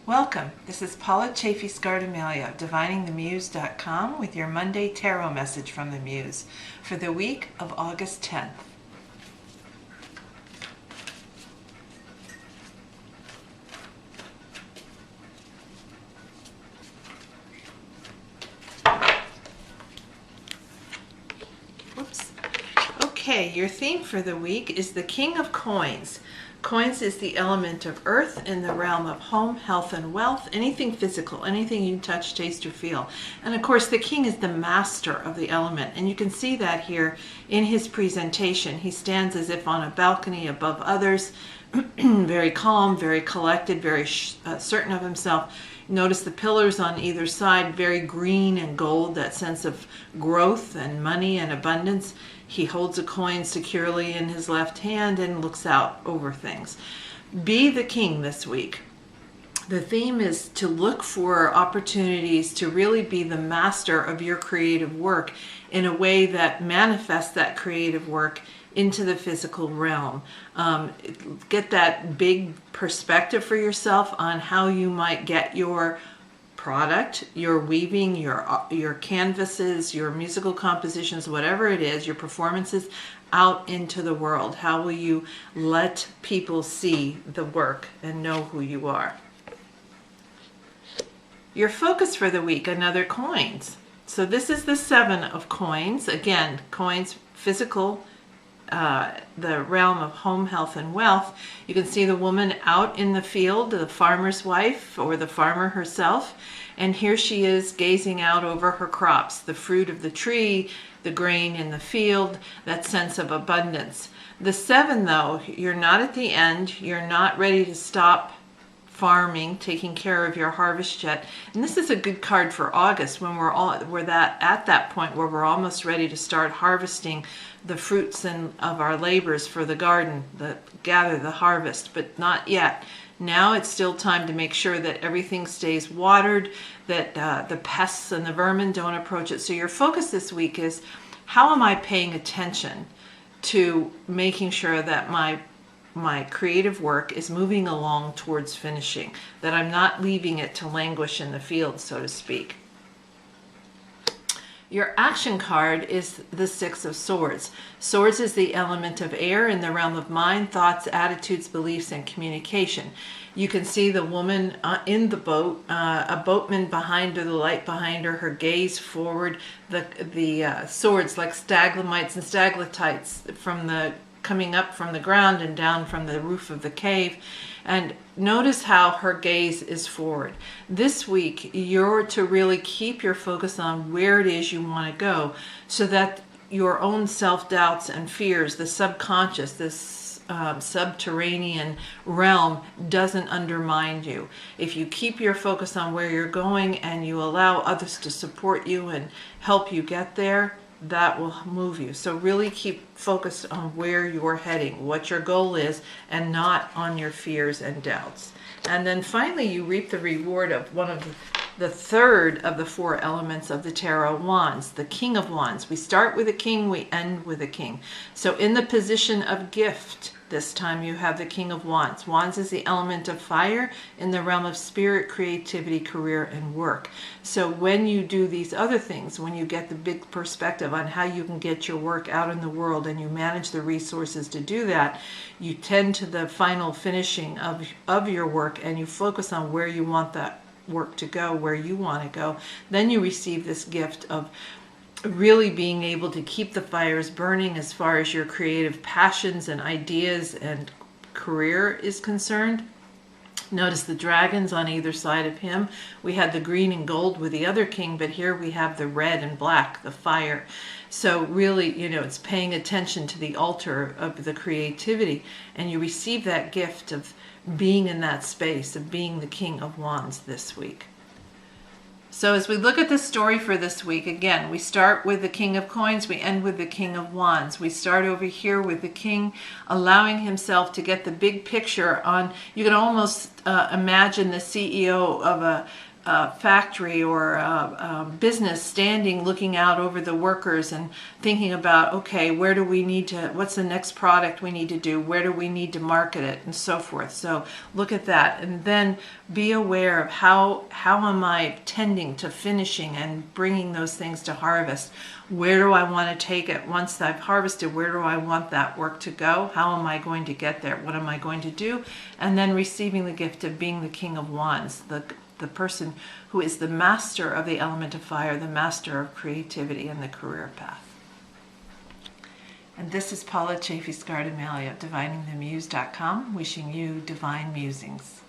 Welcome. This is Paula Chafee-Scardamelio, diviningthemuse.com with your Monday Tarot message from the Muse for the week of August 10th. Whoops. Okay, your theme for the week is the King of Coins. Coins is the element of earth in the realm of home, health, and wealth, anything physical, anything you touch, taste, or feel. And of course, the king is the master of the element. And you can see that here in his presentation. He stands as if on a balcony above others, very calm, very collected, very certain of himself. Notice the pillars on either side, very green and gold, that sense of growth and money and abundance. He holds a coin securely in his left hand and looks out over things. Be the king this week. The theme is to look for opportunities to really be the master of your creative work in a way that manifests that creative work into the physical realm. Get that big perspective for yourself on how you might get your product, your weaving, your canvases, your musical compositions, whatever it is, your performances out into the world. How will you let people see the work and know who you are? Your focus for the week, another coins. So this is the 7 of coins. Again, coins, physical, the realm of home, health, and wealth. You can see the woman out in the field, the farmer's wife or the farmer herself, and here she is gazing out over her crops, the fruit of the tree, the grain in the field, that sense of abundance. The 7, though, you're not at the end, you're not ready to stop farming, taking care of your harvest yet. And this is a good card for August when we're at that point where we're almost ready to start harvesting the fruits of our labors for the garden, gather the harvest, but not yet. Now it's still time to make sure that everything stays watered, that the pests and the vermin don't approach it. So your focus this week is, how am I paying attention to making sure that my creative work is moving along towards finishing, that I'm not leaving it to languish in the field, so to speak. Your action card is the 6 of Swords. Swords is the element of air in the realm of mind, thoughts, attitudes, beliefs, and communication. You can see the woman in the boat, a boatman behind her, the light behind her, her gaze forward, the swords like stalagmites and stalactites coming up from the ground and down from the roof of the cave. And notice how her gaze is forward. This week, you're to really keep your focus on where it is you want to go, so that your own self-doubts and fears, the subconscious, this subterranean realm, doesn't undermine you. If you keep your focus on where you're going and you allow others to support you and help you get there, that will move you. So really keep focused on where you're heading, what your goal is, and not on your fears and doubts. And then finally, you reap the reward of one of the third of the 4 elements of the tarot, Wands, the King of Wands. We start with a king, we end with a king. So in the position of gift, this time you have the King of Wands. Wands is the element of fire in the realm of spirit, creativity, career, and work. So when you do these other things, when you get the big perspective on how you can get your work out in the world and you manage the resources to do that, you tend to the final finishing of your work and you focus on where you want that work to go, where you want to go. Then you receive this gift of really being able to keep the fires burning as far as your creative passions and ideas and career is concerned. Notice the dragons on either side of him. We had the green and gold with the other king, but here we have the red and black, the fire. So really, it's paying attention to the altar of the creativity, and you receive that gift of being in that space, of being the King of Wands this week. So as we look at the story for this week, again, we start with the King of Coins, we end with the King of Wands. We start over here with the king allowing himself to get the big picture on, you can almost imagine the CEO of a factory or a business standing looking out over the workers and thinking about, okay, where do we need to, what's the next product we need to do, where do we need to market it, and so forth. So look at that, and then be aware of how am I tending to finishing and bringing those things to harvest. Where do I want to take it once I've harvested? Where do I want that work to go? How am I going to get there? What am I going to do? And then receiving the gift of being the King of Wands, the person who is the master of the element of fire, the master of creativity and the career path. And this is Paula Chafee-Scardamalia of DiviningTheMuse.com, wishing you divine musings.